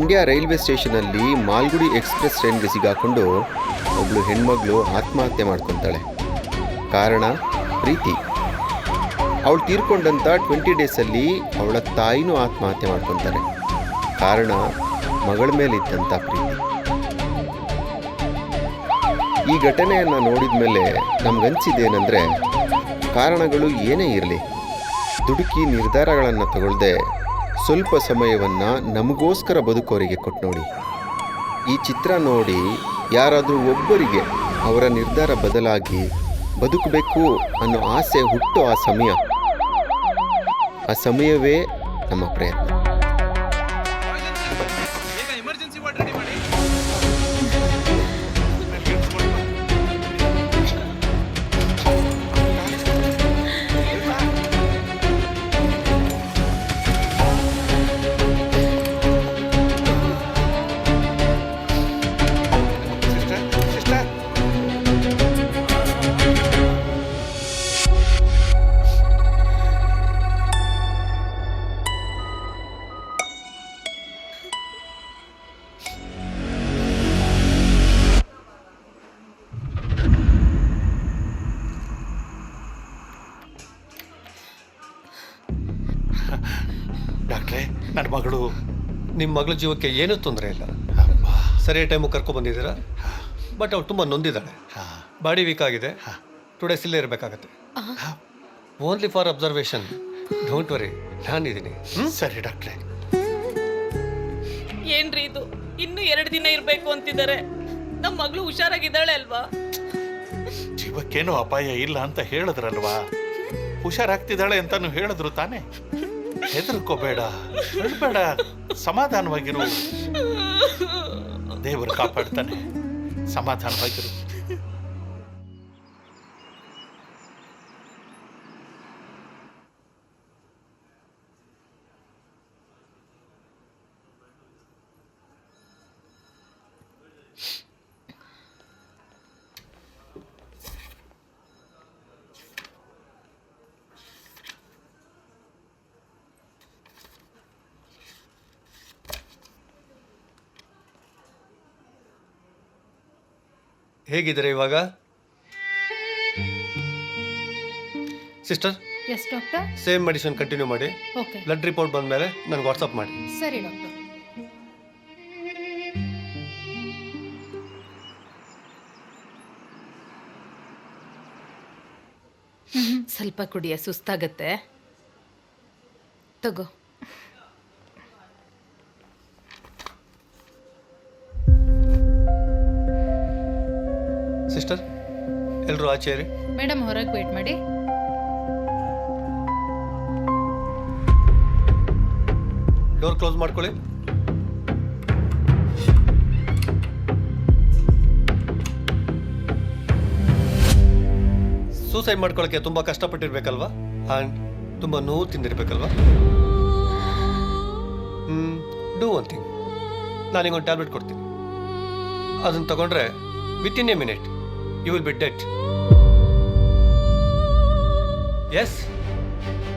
Mandya railway ಸ್ಟೇಷನಲ್ಲಿ Malgudi express ಟ್ರೈನ್ಗೆ ಸಿಗಾಕೊಂಡು ಒಬ್ಬಳು ಹೆಣ್ಮಗಳು ಆತ್ಮಹತ್ಯೆ ಮಾಡ್ಕೊತಾಳೆ. ಕಾರಣ ಪ್ರೀತಿ. ಅವಳು ತೀರ್ಕೊಂಡಂಥ 20 ಡೇಸಲ್ಲಿ ಅವಳ ತಾಯಿನೂ ಆತ್ಮಹತ್ಯೆ ಮಾಡ್ಕೊತಾಳೆ. ಕಾರಣ ಮಗಳ ಮೇಲಿದ್ದಂಥ ಪ್ರೀತಿ. ಈ ಘಟನೆಯನ್ನು ನೋಡಿದ ಮೇಲೆ ನಮಗನ್ಸಿದ್ದೇನೆಂದರೆ, ಕಾರಣಗಳು ಏನೇ ಇರಲಿ, ದುಡುಕಿ ನಿರ್ಧಾರಗಳನ್ನು ತಗೊಳ್ಳದೆ ಸ್ವಲ್ಪ ಸಮಯವನ್ನು ನಮಗೋಸ್ಕರ ಬದುಕೋರಿಗೆ ಕೊಟ್ಟು ನೋಡಿ. ಈ ಚಿತ್ರ ನೋಡಿ ಯಾರಾದರೂ ಒಬ್ಬರಿಗೆ ಅವರ ನಿರ್ಧಾರ ಬದಲಾಗಿ ಬದುಕಬೇಕು ಅನ್ನೋ ಆಸೆ ಹುಟ್ಟೋ ಆ ಸಮಯವೇ ನಮ್ಮ ಪ್ರಯತ್ನ. ಡಾಕ್ಟ್ರೇ, ನನ್ನ ಮಗಳು. ನಿಮ್ಮ ಮಗಳ ಜೀವಕ್ಕೆ ಏನೂ ತೊಂದರೆ ಇಲ್ಲ. ಸರಿಯಾದ ಟೈಮು ಕರ್ಕೊಂಡ್ಬಂದಿದ್ದೀರಾ. ಬಟ್ ಅವಳು ತುಂಬ ನೊಂದಿದ್ದಾಳೆ. ಬಾಡಿ ವೀಕ್ ಆಗಿದೆ. 2 ಡೇಸ್ ಇಲ್ಲೇ ಇರಬೇಕಾಗತ್ತೆ. Only for observation. Don't worry, ನಾನಿದ್ದೀನಿ. ಸರಿ ಡಾಕ್ಟ್ರೇ. ಏನ್ರಿ ಇದು, ಇನ್ನೂ 2 ದಿನ ಇರಬೇಕು ಅಂತಿದ್ದಾರೆ. ನಮ್ಮ ಮಗಳು ಹುಷಾರಾಗಿದ್ದಾಳೆ ಅಲ್ವಾ? ಜೀವಕ್ಕೇನೋ ಅಪಾಯ ಇಲ್ಲ ಅಂತ ಹೇಳಿದ್ರಲ್ವಾ? ಹುಷಾರಾಗ್ತಿದ್ದಾಳೆ ಅಂತಾನು ಹೇಳಿದ್ರು ತಾನೇ. ಹೆದರ್ಕೋಬೇಡ, ಹೇಳ್ಬೇಡ, ಸಮಾಧಾನವಾಗಿರು. ದೇವರು ಕಾಪಾಡ್ತಾನೆ. ಸಮಾಧಾನವಾಗಿರು. ಹೇಗಿದ್ದಾರೆ ಇವಾಗ sister? Yes doctor. Same medicine continue ಮಾಡಿ. ಓಕೆ. ಬ್ಲಡ್ ರಿಪೋರ್ಟ್ ಬಂದಮೇಲೆ ನನಗೆ ವಾಟ್ಸಪ್ ಮಾಡಿ. ಸರಿ ಡಾಕ್ಟರ್. ಸ್ವಲ್ಪ ಕುಡಿಯ, ಸುಸ್ತಾಗತ್ತೆ. ತಗೋ. ಸಿಸ್ಟರ್, ಎಲ್ಲರೂ ಆಚೆ ಇರಿ. ಮೇಡಮ್ ಹೊರಗೆ ವೇಟ್ ಮಾಡಿ. ಡೋರ್ ಕ್ಲೋಸ್ ಮಾಡ್ಕೊಳ್ಳಿ. ಸೂಸೈಡ್ ಮಾಡ್ಕೊಳ್ಳೋಕ್ಕೆ ತುಂಬ ಕಷ್ಟಪಟ್ಟಿರ್ಬೇಕಲ್ವಾ? ಆ್ಯಂಡ್ ತುಂಬ ನೋವು ತಿಂದಿರ್ಬೇಕಲ್ವಾ? Do one thing. ನಾನೀಗೊಂದು ಟ್ಯಾಬ್ಲೆಟ್ ಕೊಡ್ತೀನಿ. ಅದನ್ನು ತಗೊಂಡ್ರೆ within a minute you will be dead. Yes,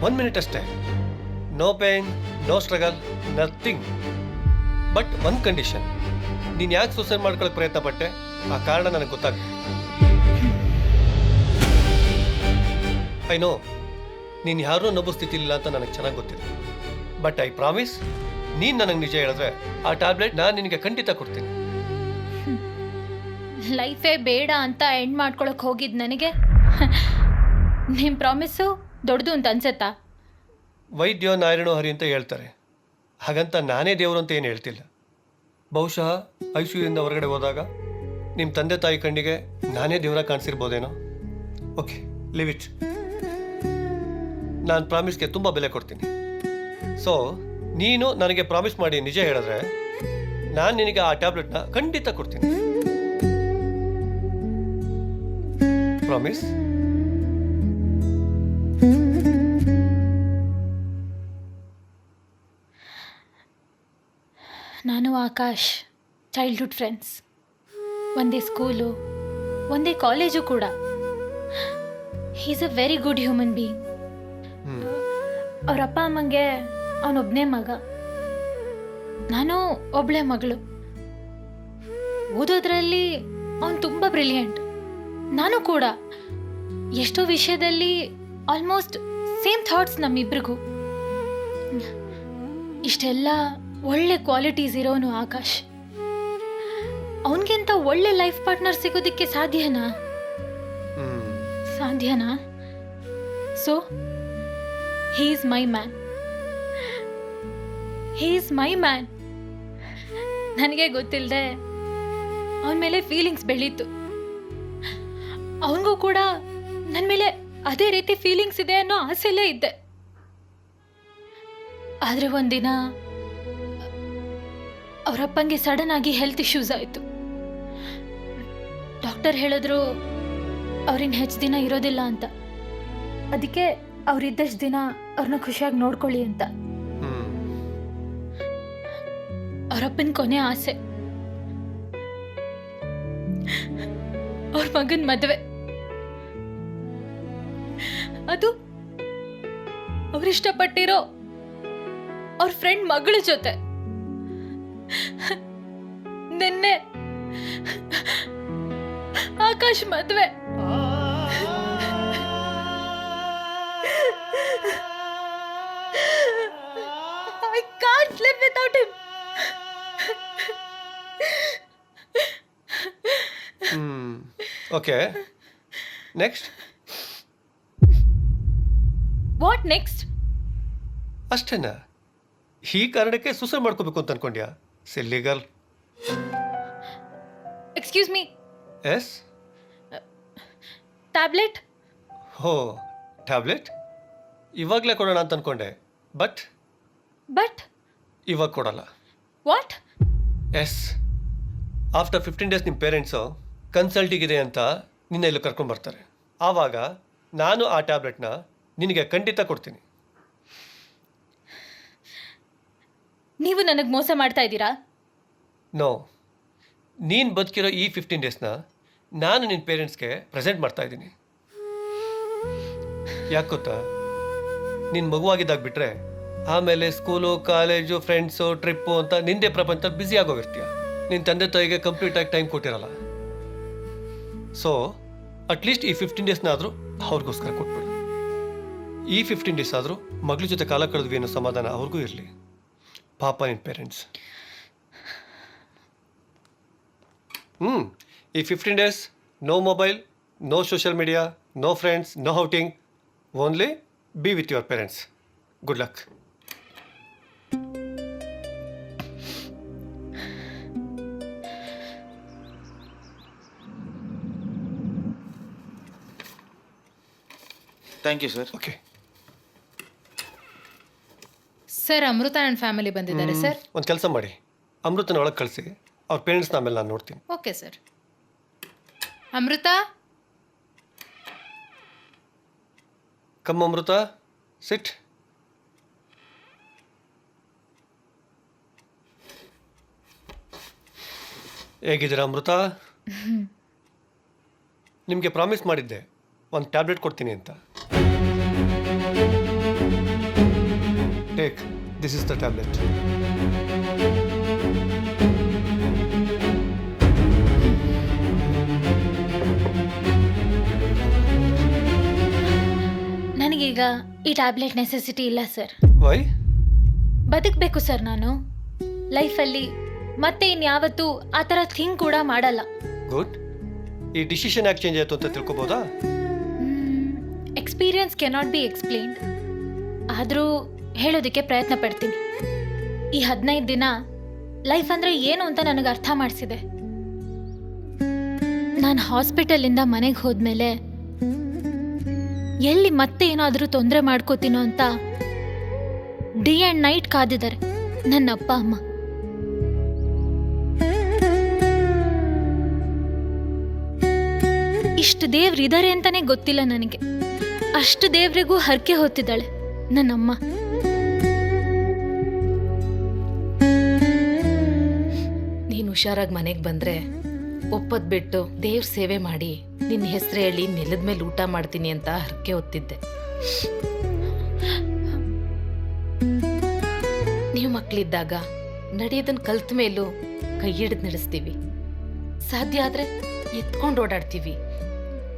1 minute ಅಷ್ಟೇ. No pain, no struggle, nothing. But one condition. ನೀನು ಯಾಕೆ ಸೂಸೈಡ್ ಮಾಡ್ಕೊಳ್ಳೋಕೆ ಪ್ರಯತ್ನ ಪಟ್ಟೆ, ಆ ಕಾರಣ ನನಗೆ ಗೊತ್ತಾಗ್ತದೆ. ಐ ನೋ ನೀನು ಯಾರೂ ನಬ್ಬು ಸ್ಥಿತಿ ಇಲ್ಲ ಅಂತ ನನಗೆ ಚೆನ್ನಾಗಿ ಗೊತ್ತಿದೆ. ಬಟ್ ಐ ಪ್ರಾಮಿಸ್, ನೀನು ನನಗೆ ನಿಜ ಹೇಳಿದ್ರೆ ಆ ಟ್ಯಾಬ್ಲೆಟ್ ನಾನು ನಿನಗೆ ಖಂಡಿತ ಕೊಡ್ತೀನಿ. ಲೈಫೇ ಬೇಡ ಅಂತ ಎಂಡ್ ಮಾಡ್ಕೊಳಕ್ ಹೋಗಿದ್ ನನಗೆ ನಿಮ್ಮ ಪ್ರಾಮಿಸು ದೊಡ್ಡದು ಅಂತ ಅನ್ಸತ್ತಾ? ವೈದ್ಯ ನಾರಾಯಣ ಹರಿ ಅಂತ ಹೇಳ್ತಾರೆ. ಹಾಗಂತ ನಾನೇ ದೇವರು ಅಂತ ಏನು ಹೇಳ್ತಿಲ್ಲ. ಬಹುಶಃ ಐಸಿಯುದಿಂದ ಹೊರಗಡೆ ಹೋದಾಗ ನಿಮ್ಮ ತಂದೆ ತಾಯಿ ಕಣ್ಣಿಗೆ ನಾನೇ ದೇವರ ಕಾಣಿಸಿರ್ಬೋದೇನೋ. Okay, leave it. ನಾನು ಪ್ರಾಮಿಸ್ಗೆ ತುಂಬ ಬೆಲೆ ಕೊಡ್ತೀನಿ. ಸೊ ನೀನು ನನಗೆ ಪ್ರಾಮಿಸ್ ಮಾಡಿ ನಿಜ ಹೇಳಿದ್ರೆ ನಾನು ನಿನಗೆ ಆ ಟ್ಯಾಬ್ಲೆಟ್ನ ಖಂಡಿತ ಕೊಡ್ತೀನಿ. ಪ್ರಾಮಿಸ್? ನಾನು ಆಕಾಶ್ ಚೈಲ್ಡ್ಹುಡ್ ಫ್ರೆಂಡ್ಸ್. ಒಂದೇ ಸ್ಕೂಲು, ಒಂದೇ ಕಾಲೇಜು ಕೂಡ. He is a very good human being. ಅವ್ರ ಅಪ್ಪ ಅಮ್ಮಂಗೆ ಅವನೊಬ್ಬನೇ ಮಗ. ನಾನು ಒಬ್ಳೆ ಮಗಳು. ಓದೋದ್ರಲ್ಲಿ ಅವನು ತುಂಬ ಬ್ರಿಲಿಯಂಟ್. ನಾನು ಕೂಡ ಎಷ್ಟೋ ವಿಷಯದಲ್ಲಿ ಆಲ್ಮೋಸ್ಟ್ ಸೇಮ್ ಥಾಟ್ಸ್ ನಮ್ಮಿಬ್ರಿಗೂ. ಇಷ್ಟೆಲ್ಲ ಒಳ್ಳೆ ಕ್ವಾಲಿಟೀಸ್ ಇರೋನು ಆಕಾಶ್. ಅವನಿಗಿಂತ ಒಳ್ಳೆ ಲೈಫ್ ಪಾರ್ಟ್ನರ್ ಸಿಗೋದಕ್ಕೆ ಸಾಧ್ಯನಾ? So he is my man. ನನಗೆ ಗೊತ್ತಿಲ್ಲದೆ ಅವನ ಮೇಲೆ ಫೀಲಿಂಗ್ಸ್ ಬೆಳೀತು. ಅವನಿಗೂ ಕೂಡ ನನ್ನ ಮೇಲೆ ಅದೇ ರೀತಿ ಫೀಲಿಂಗ್ಸ್ ಇದೆ ಅನ್ನೋ ಆಸೆಯಲ್ಲೇ ಇದ್ದೆ. ಆದರೆ ಒಂದಿನ ಅವರಪ್ಪಂಗೆ ಸಡನ್ ಆಗಿ ಹೆಲ್ತ್ ಇಶ್ಯೂಸ್ ಆಯಿತು. ಡಾಕ್ಟರ್ ಹೇಳಿದ್ರು ಅವ್ರಿನ್ ಹೆಚ್ಚು ದಿನ ಇರೋದಿಲ್ಲ ಅಂತ. ಅದಕ್ಕೆ ಅವರಿದ್ದಷ್ಟು ದಿನ ಅವ್ರನ್ನ ಖುಷಿಯಾಗಿ ನೋಡ್ಕೊಳ್ಳಿ ಅಂತ. ಅವರಪ್ಪನ ಕೊನೆ ಆಸೆ ಅವ್ರ ಮಗನ ಮದುವೆ. ಅದು ಅವರಿಷ್ಟಪಟ್ಟಿರೋ ಅವ್ರ ಫ್ರೆಂಡ್ ಮಗಳ ಜೊತೆ. ನಿನ್ನೆ ಆಕಾಶ್ ಮದುವೆ. I can't live without him. Okay, next. What next? ಅಷ್ಟೇನಾ? ಈ ಕಾರಣಕ್ಕೆ ಸೂಸೈಡ್ ಮಾಡ್ಕೋಬೇಕು ಅಂತ ಅನ್ಕೊಂಡ್ಯಾ? Silly girl. Excuse me. Yes. Tablet? ಹೋ, ಟ್ಯಾಬ್ಲೆಟ್ ಇವಾಗಲೇ ಕೊಡೋಣ ಅಂತ ಅನ್ಕೊಂಡೆ, ಬಟ್ ಇವಾಗ ಕೊಡಲ್ಲ. ವಾಟ್? ಎಸ್, ಆಫ್ಟರ್ 15 ಡೇಸ್ ನಿಮ್ಮ ಪೇರೆಂಟ್ಸು ಕನ್ಸಲ್ಟಿಗಿದೆ ಅಂತ ನಿನ್ನ ಇಲ್ಲಿ ಕರ್ಕೊಂಡು ಬರ್ತಾರೆ. ಆವಾಗ ನಾನು ಆ ಟ್ಯಾಬ್ಲೆಟ್ನ ನಿನಗೆ ಖಂಡಿತ ಕೊಡ್ತೀನಿ. ನೀವು ನನಗೆ ಮೋಸ ಮಾಡ್ತಾ ಇದ್ದೀರಾ? ನೋ, ನೀನು ಬದುಕಿರೋ ಈ 15 ಡೇಸ್ನ ನಾನು ನಿನ್ನ ಪೇರೆಂಟ್ಸ್ಗೆ ಪ್ರೆಸೆಂಟ್ ಮಾಡ್ತಾ ಇದ್ದೀನಿ. ಯಾಕೆ ಗೊತ್ತಾ, ನಿನ್ನ ಮಗುವಾಗಿದ್ದಾಗ ಬಿಟ್ಟರೆ ಆಮೇಲೆ ಸ್ಕೂಲು, ಕಾಲೇಜು, ಫ್ರೆಂಡ್ಸು, ಟ್ರಿಪ್ಪು ಅಂತ ನಿಂದೇ ಪ್ರಪಂಚದಲ್ಲಿ ಬ್ಯುಸಿ ಆಗೋಗಿರ್ತೀಯ. ನಿನ್ನ ತಂದೆ ತಾಯಿಗೆ ಕಂಪ್ಲೀಟಾಗಿ ಟೈಮ್ ಕೊಟ್ಟಿರಲ್ಲ. ಸೊ ಅಟ್ಲೀಸ್ಟ್ ಈ 15 ಡೇಸ್ನಾದರೂ ಅವ್ರಿಗೋಸ್ಕರ ಕೊಟ್ಬಿಡು. ಈ 15 ಡೇಸ್ ಆದರೂ ಮಗಳ ಜೊತೆ ಕಾಲ ಕಳೆದ್ವಿ ಅನ್ನೋ ಸಮಾಧಾನ ಅವ್ರಿಗೂ ಇರಲಿ. ಪಾಪ ನಿನ್ನ ಪೇರೆಂಟ್ಸ್. ಈ 15 days no mobile, no social media, no friends, no outing, only be with your parents. Good luck. Thank you sir. Okay sir, Amrutha and family ಬಂದಿದ್ದಾರೆ ಸರ್. ಒಂದು ಕೆಲಸ ಮಾಡಿ, ಅಮೃತನ ಒಳಗೆ ಕಳಿಸಿ. ಅವ್ರ ಪೇರೆಂಟ್ಸ್ನ ಆಮೇಲೆ ನಾನು ನೋಡ್ತೀನಿ. Okay sir. Amrita, come Amrita, sit. ಹೇಗಿದ್ದೀರಾ ಅಮೃತ? ನಿಮಗೆ ಪ್ರಾಮಿಸ್ ಮಾಡಿದ್ದೆ ಒಂದು ಟ್ಯಾಬ್ಲೆಟ್ ಕೊಡ್ತೀನಿ ಅಂತ. Take, this is the tablet. ನನಗೀಗ ಈ ಟ್ಯಾಬ್ಲೆಟ್ ನೆಸೆಸಿಟಿ ಇಲ್ಲ ಸರ್. ವೈ? ಬದುಕಬೇಕು ಸರ್ ನಾನು ಲೈಫಲ್ಲಿ. ಮತ್ತೆ ಇನ್ಯಾವತ್ತೂ ಆ ಥರ ಥಿಂಕ್ ಕೂಡ ಮಾಡಲ್ಲ. ಗುಡ್. ಈ ಡಿಸಿಷನ್ ಯಾಕೆ ಚೇಂಜ್ ಆಯಿತು ಅಂತ ತಿಳ್ಕೊಬೋದಾ? Experience cannot be explained. ಆದರೂ ಹೇಳೋದಕ್ಕೆ ಪ್ರಯತ್ನ ಪಡ್ತೀನಿ. ಈ 15 ದಿನ ಲೈಫ್ ಅಂದರೆ ಏನು ಅಂತ ನನಗೆ ಅರ್ಥ ಮಾಡಿಸಿದೆ. ನಾನು ಹಾಸ್ಪಿಟಲಿಂದ ಮನೆಗೆ ಹೋದ್ಮೇಲೆ ಎಲ್ಲಿ ಮತ್ತೆ ಏನಾದರೂ ತೊಂದರೆ ಮಾಡ್ಕೋತೀನೋ ಅಂತ ಡೇ ಆ್ಯಂಡ್ ನೈಟ್ ಕಾದಿದ್ದಾರೆ ನನ್ನ ಅಪ್ಪ ಅಮ್ಮ. ಇಷ್ಟು ದೇವ್ರಿದ್ದಾರೆ ಅಂತಾನೆ ಗೊತ್ತಿಲ್ಲ ನನಗೆ. ಅಷ್ಟು ದೇವ್ರಿಗೂ ಹರಕೆ ಹೊತ್ತಿದ್ದಾಳೆ ನನ್ನಮ್ಮ. ನೀನು ಹುಷಾರಾಗಿ ಮನೆಗೆ ಬಂದ್ರೆ ಒಪ್ಪದ್ ಬಿಟ್ಟು ದೇವ್ರ ಸೇವೆ ಮಾಡಿ ನಿನ್ನ ಹೆಸರು ಹೇಳಿ ನೆಲದ ಮೇಲೆ ಊಟ ಮಾಡ್ತೀನಿ ಅಂತ ಹರಕೆ ಹೊತ್ತಿದ್ದೆ. ನೀವು ಮಕ್ಕಳಿದ್ದಾಗ ನಡೆಯೋದನ್ನ ಕಲ್ತ ಮೇಲೂ ಕೈ ಹಿಡಿದು ನಡೆಸ್ತೀವಿ. ಸಾಧ್ಯ ಆದ್ರೆ ಎತ್ಕೊಂಡು ಓಡಾಡ್ತೀವಿ.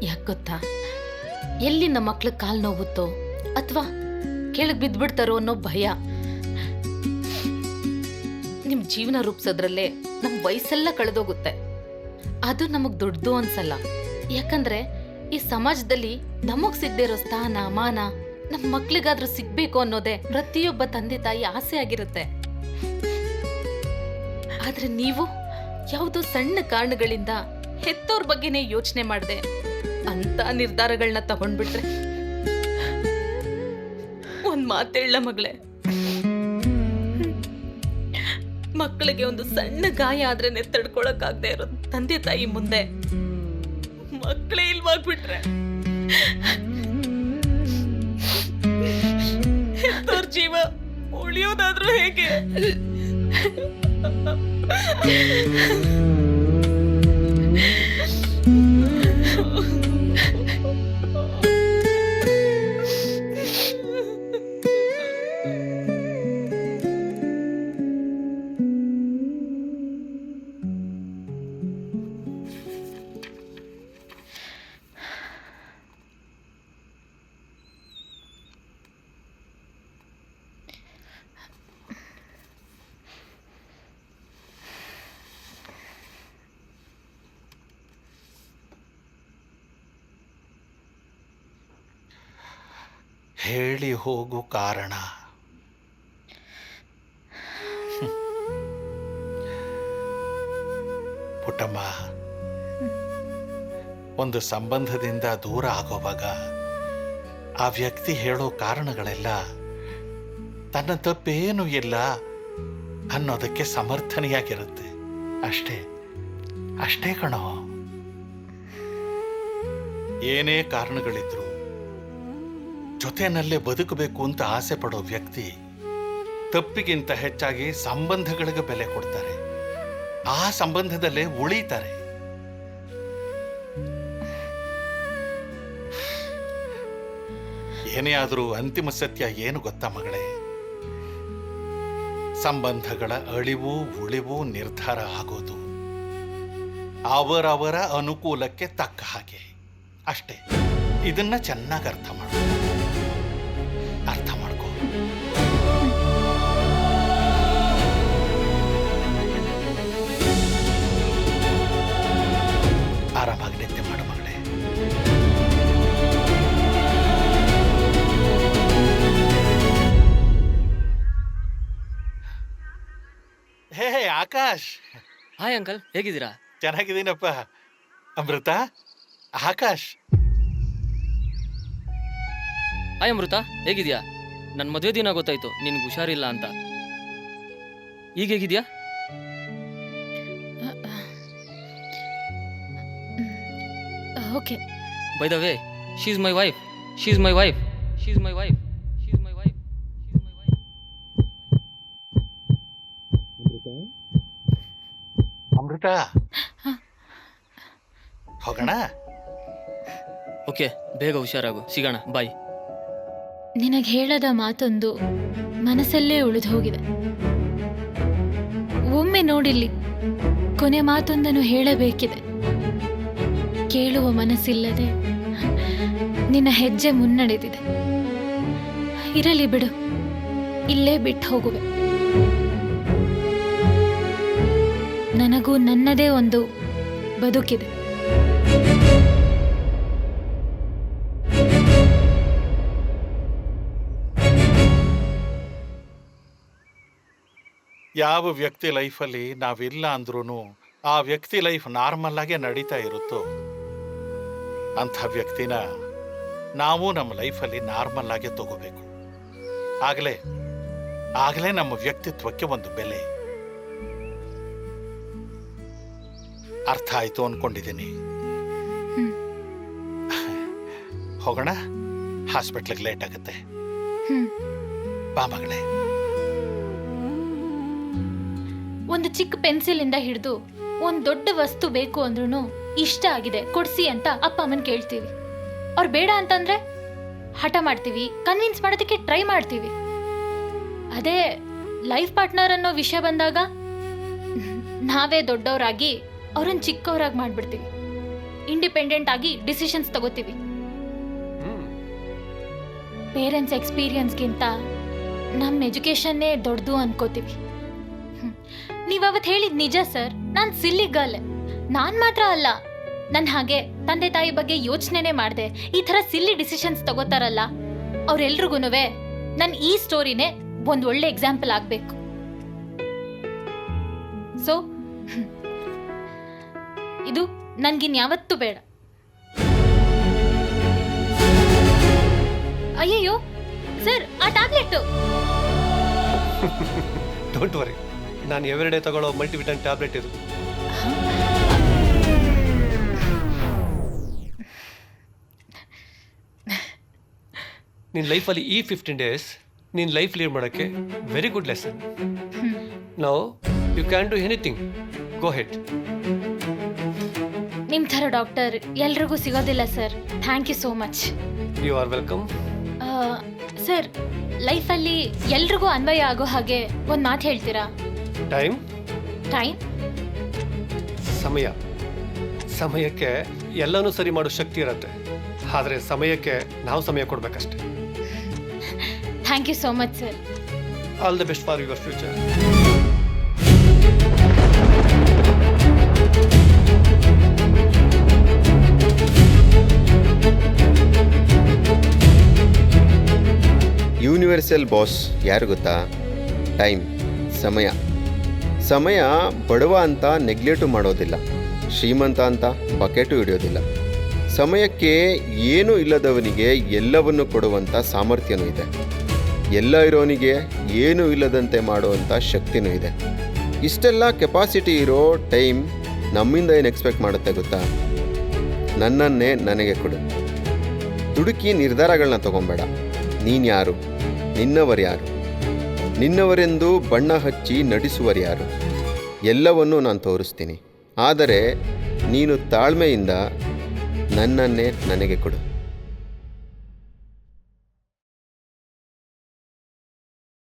ಯಾಕೆ ಗೊತ್ತಾ, ಎಲ್ಲಿ ನಮ್ಮ ಮಕ್ಳಿಗೆ ಕಾಲು ನೋವುತ್ತೋ ಅಥವಾ ಕೆಳಗೆ ಬಿದ್ದ್ಬಿಡ್ತಾರೋ ಅನ್ನೋ ಭಯ. ನಿಮ್ ಜೀವನ ರೂಪಿಸೋದ್ರಲ್ಲೇ ನಮ್ ವಯಸ್ಸೆಲ್ಲ ಕಳೆದೋಗುತ್ತೆ. ಅದು ನಮಗ್ ದೊಡ್ಡದು ಅನ್ಸಲ್ಲ. ಯಾಕಂದ್ರೆ ಈ ಸಮಾಜದಲ್ಲಿ ನಮಗ್ ಸಿಗದೆ ಇರೋ ಸ್ಥಾನ ಮಾನ ನಮ್ ಮಕ್ಳಿಗಾದ್ರೂ ಸಿಗ್ಬೇಕು ಅನ್ನೋದೇ ಪ್ರತಿಯೊಬ್ಬ ತಂದೆ ತಾಯಿ ಆಸೆ ಆಗಿರುತ್ತೆ. ಆದ್ರೆ ನೀವು ಯಾವುದೋ ಸಣ್ಣ ಕಾರಣಗಳಿಂದ ಹೆತ್ತೋರ್ ಬಗ್ಗೆನೇ ಯೋಚನೆ ಮಾಡದೆ ಅಂತ ನಿರ್ಧಾರಗಳನ್ನ ತಗೊಂಡ್ಬಿಟ್ರೆ, ಒಂದ್ ಮಾತೇಳ ಮಗಳೇ, ಮಕ್ಕಳಿಗೆ ಒಂದು ಸಣ್ಣ ಗಾಯ ಆದ್ರೆ ತಡ್ಕೊಳಕ್ಕಾಗದೆ ಇರೋ ತಂದೆ ತಾಯಿ ಮುಂದೆ ಮಕ್ಕಳೇ ಇಲ್ವಾಗ್ಬಿಟ್ರೆ ಹೆತ್ತೋರ್ ಜೀವ ಉಳಿಯೋದಾದ್ರೂ ಹೇಗೆ? ಹೇಳಿ ಹೋಗು ಕಾರಣ. ಪುಟ್ಟಮ್ಮ, ಒಂದು ಸಂಬಂಧದಿಂದ ದೂರ ಆಗೋವಾಗ ಆ ವ್ಯಕ್ತಿ ಹೇಳೋ ಕಾರಣಗಳೆಲ್ಲ ತನ್ನ ತಪ್ಪೇನೂ ಇಲ್ಲ ಅನ್ನೋದಕ್ಕೆ ಸಮರ್ಥನೆಯಾಗಿರುತ್ತೆ. ಅಷ್ಟೇ ಅಷ್ಟೇ ಕಣೋ. ಏನೇ ಕಾರಣಗಳಿದ್ರು ಜೊತೆನಲ್ಲೇ ಬದುಕಬೇಕು ಅಂತ ಆಸೆ ಪಡೋ ವ್ಯಕ್ತಿ ತಪ್ಪಿಗಿಂತ ಹೆಚ್ಚಾಗಿ ಸಂಬಂಧಗಳಿಗೆ ಬೆಲೆ ಕೊಡ್ತಾರೆ. ಆ ಸಂಬಂಧದಲ್ಲೇ ಉಳಿತಾರೆ. ಏನೇ ಆದರೂ ಅಂತಿಮ ಸತ್ಯ ಏನು ಗೊತ್ತಾ ಮಗಳೇ? ಸಂಬಂಧಗಳ ಅಳಿವು ಉಳಿವು ನಿರ್ಧಾರ ಆಗೋದು ಅವರವರ ಅನುಕೂಲಕ್ಕೆ ತಕ್ಕ ಹಾಗೆ ಅಷ್ಟೇ. ಇದನ್ನ ಚೆನ್ನಾಗಿ ಅರ್ಥ ಮಾಡ್ಕೋ. ಆರಾಮಾಗಿ ನಿದ್ದೆ ಮಾಡು ಮಗಳೇ. ಹೇ ಆಕಾಶ್. ಹಾಯ್ ಅಂಕಲ್, ಹೇಗಿದ್ದೀರಾ? ಚೆನ್ನಾಗಿದ್ದೀನಪ್ಪ. ಅಮೃತ, ಆಕಾಶ್. ಹಾಯ್ ಅಮೃತ, ಹೇಗಿದ್ಯಾ? ನನ್ನ ಮದುವೆ ದಿನ ಗೊತ್ತಾಯ್ತು ನಿನ್ಗೆ ಹುಷಾರಿಲ್ಲ ಅಂತ. ಈಗ ಹೇಗಿದ್ಯಾ? Okay. By the way, she is my wife. She is my wife. She is my wife. She is my wife. She is my wife. Amrita, ಹೋಗೋಣ. ಓಕೆ, ಬೇಗ ಹುಷಾರಾಗು. ಸಿಗೋಣ. ಬಾಯ್. ನಿನಗೆ ಹೇಳದ ಮಾತೊಂದು ಮನಸ್ಸಲ್ಲೇ ಉಳಿದು ಹೋಗಿದೆ. ಒಮ್ಮೆ ನೋಡಿಲ್ಲಿ, ಕೊನೆ ಮಾತೊಂದನ್ನು ಹೇಳಬೇಕಿದೆ. ಕೇಳುವ ಮನಸ್ಸಿಲ್ಲದೆ ನಿನ್ನ ಹೆಜ್ಜೆ ಮುನ್ನಡೆದಿದೆ. ಇರಲಿ ಬಿಡು, ಇಲ್ಲೇ ಬಿಟ್ಟು ಹೋಗುವೆ. ನನಗೂ ನನ್ನದೇ ಒಂದು ಬದುಕಿದೆ. ಯಾವ ವ್ಯಕ್ತಿ ಲೈಫಲ್ಲಿ ನಾವಿಲ್ಲ ಅಂದ್ರೂ ಆ ವ್ಯಕ್ತಿ ಲೈಫ್ ನಾರ್ಮಲ್ ಆಗೇ ನಡೀತಾ ಇರುತ್ತೋ ಅಂಥ ವ್ಯಕ್ತಿನ ನಾವು ನಮ್ಮ ಲೈಫಲ್ಲಿ ನಾರ್ಮಲ್ ಆಗೇ ತಗೋಬೇಕು. ಆಗಲೇ ನಮ್ಮ ವ್ಯಕ್ತಿತ್ವಕ್ಕೆ ಒಂದು ಬೆಲೆ. ಅರ್ಥ ಆಯ್ತು ಅನ್ಕೊಂಡಿದ್ದೀನಿ. ಹೋಗೋಣ. ಹಾಸ್ಪಿಟ್ಲಿಗೆ ಲೇಟ್ ಆಗುತ್ತೆ. ಬಾ ಮಗಳೇ. ಒಂದು ಚಿಕ್ಕ ಪೆನ್ಸಿಲಿಂದ ಹಿಡಿದು ಒಂದು ದೊಡ್ಡ ವಸ್ತು ಬೇಕು ಅಂದ್ರೂ ಇಷ್ಟ ಆಗಿದೆ ಕೊಡ್ಸಿ ಅಂತ ಅಪ್ಪ ಅಮ್ಮನ ಕೇಳ್ತೀವಿ. ಅವ್ರು ಬೇಡ ಅಂತಂದ್ರೆ ಹಠ ಮಾಡ್ತೀವಿ, ಕನ್ವಿನ್ಸ್ ಮಾಡೋದಕ್ಕೆ ಟ್ರೈ ಮಾಡ್ತೀವಿ. ಅದೇ ಲೈಫ್ ಪಾರ್ಟ್ನರ್ ಅನ್ನೋ ವಿಷಯ ಬಂದಾಗ ನಾವೇ ದೊಡ್ಡವರಾಗಿ ಅವ್ರನ್ನ ಚಿಕ್ಕವರಾಗಿ ಮಾಡ್ಬಿಡ್ತೀವಿ. ಇಂಡಿಪೆಂಡೆಂಟ್ ಆಗಿ ಡಿಸಿಷನ್ಸ್ ತಗೋತೀವಿ. ಪೇರೆಂಟ್ಸ್ ಎಕ್ಸ್ಪೀರಿಯನ್ಸ್ಗಿಂತ ನಮ್ಮ ಎಜುಕೇಷನ್ನೇ ದೊಡ್ಡದು ಅನ್ಕೋತೀವಿ. ನೀವು ಅವತ್ತು ಹೇಳಿದ ನಿಜ ಸರ್, ನಾನು ಸಿಲ್ಲಿ ಗರ್ಲ್. ನಾನು ಮಾತ್ರ ಅಲ್ಲ, ನನ್ನ ಹಾಗೆ ತಂದೆ ತಾಯಿ ಬಗ್ಗೆ ಯೋಚನೆನೇ ಮಾಡಿದೆ ಈ ಥರ ಸಿಲ್ಲಿ ಡಿಸಿಷನ್ಸ್ ತಗೋತಾರಲ್ಲ ಅವ್ರೆಲ್ರಿಗೂ ನನ್ನ ಈ ಸ್ಟೋರಿನೇ ಒಂದು ಒಳ್ಳೆ ಎಕ್ಸಾಂಪಲ್ ಆಗಬೇಕು. ಸೊ ಇದು ನನ್ಗಿನ್ಯಾವತ್ತೂ ಬೇಡ. ಅಯ್ಯಯ್ಯೋ ಸರ್, ಆ ಟ್ಯಾಬ್ಲೆಟ್ ಡೋಂಟ್ ವರಿ, ನಾನು ಎವ್ರಿಡೇ ತಗೊಳ್ಳೋ ಮಲ್ಟಿವಿಟಮಿನ್ ಟ್ಯಾಬ್ಲೆಟ್ ಇದು. ನಿನ್ನ ಲೈಫಲ್ಲಿ ಈ 15 days ನಿನ್ನ ಲೈಫ್ ಲೀಡ್ ಮಾಡೋಕ್ಕೆ very good lesson. Now you can do anything, go ahead. ನಿಮ್ಮ ಥರ ಡಾಕ್ಟರ್ ಎಲ್ರಿಗೂ ಸಿಗೋದಿಲ್ಲ sir. Thank you so much. You are welcome. Sir, ಲೈಫಲ್ಲಿ ಎಲ್ರಿಗೂ ಅನ್ವಯ ಆಗೋ ಹಾಗೆ ಒಂದು ಮಾತು ಹೇಳ್ತೀರಾ? ಟೈಮ್ ಟೈಮ್ ಸಮಯಕ್ಕೆ ಎಲ್ಲನೂ ಸರಿ ಮಾಡೋ ಶಕ್ತಿ ಇರುತ್ತೆ, ಆದರೆ ಸಮಯಕ್ಕೆ ನಾವು ಸಮಯ ಕೊಡಬೇಕಷ್ಟೆ. Thank you so much sir. All the best for your future. Universal boss ಯಾರು ಗೊತ್ತಾ? ಟೈಮ್, ಸಮಯ. ಸಮಯ ಬಡವ ಅಂತ ನೆಗ್ಲೆಕ್ಟು ಮಾಡೋದಿಲ್ಲ, ಶ್ರೀಮಂತ ಅಂತ ಬಕೆಟು ಹಿಡಿಯೋದಿಲ್ಲ. ಸಮಯಕ್ಕೆ ಏನೂ ಇಲ್ಲದವನಿಗೆ ಎಲ್ಲವನ್ನು ಕೊಡುವಂಥ ಸಾಮರ್ಥ್ಯನೂ ಇದೆ. ಎಲ್ಲ ಇರೋನಿಗೆ ಏನೂ ಇಲ್ಲದಂತೆ ಮಾಡುವಂಥ ಶಕ್ತಿನೂ ಇದೆ. ಇಷ್ಟೆಲ್ಲ ಕೆಪಾಸಿಟಿ ಇರೋ ಟೈಮ್ ನಮ್ಮಿಂದ ಏನು ಎಕ್ಸ್ಪೆಕ್ಟ್ ಮಾಡುತ್ತೆ ಗೊತ್ತಾ? ನನ್ನನ್ನೇ ನನಗೆ ಕೊಡು. ದುಡುಕಿ ನಿರ್ಧಾರಗಳನ್ನ ತಗೊಬೇಡ. ನೀನು ಯಾರು? ನಿನ್ನವರ್ಯಾರು? ನಿನ್ನವರೆಂದು ಬಣ್ಣ ಹಚ್ಚಿ ನಟಿಸುವರ್ಯಾರು? ಎಲ್ಲವನ್ನೂ ನಾನು ತೋರಿಸ್ತೀನಿ, ಆದರೆ ನೀನು ತಾಳ್ಮೆಯಿಂದ ನನ್ನನ್ನೇ ನನಗೆ ಕೊಡು.